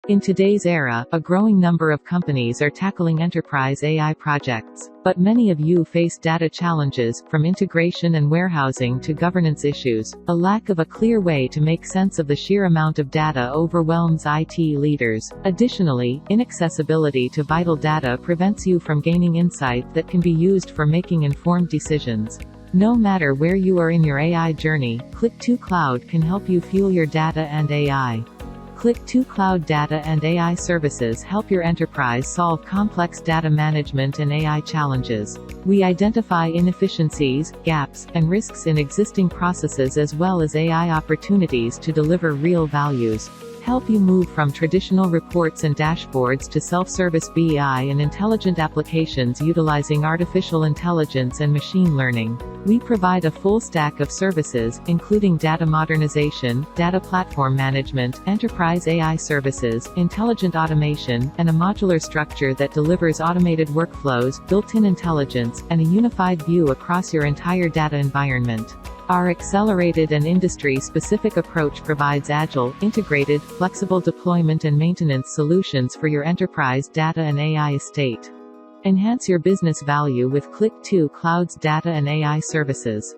In today's era, a growing number of companies are tackling enterprise AI projects, but many of you face data challenges, from integration and warehousing to governance issues. A lack of a clear way to make sense of the sheer amount of data overwhelms IT leaders. Additionally, inaccessibility to vital data prevents you from gaining insight that can be used for making informed decisions. No matter where you are in your AI journey, Click2Cloud can help you fuel your data and AI. Click2Cloud data and AI services help your enterprise solve complex data management and AI challenges. We identify inefficiencies, gaps, and risks in existing processes as well as AI opportunities to deliver real values. Help you move from traditional reports and dashboards to self-service BI and intelligent applications utilizing artificial intelligence and machine learning. We provide a full stack of services, including data modernization, data platform management, enterprise AI services, intelligent automation, and a modular structure that delivers automated workflows, built-in intelligence, and a unified view across your entire data environment. Our accelerated and industry-specific approach provides agile, integrated, flexible deployment and maintenance solutions for your enterprise data and AI estate. Enhance your business value with Click2Cloud's data and AI services.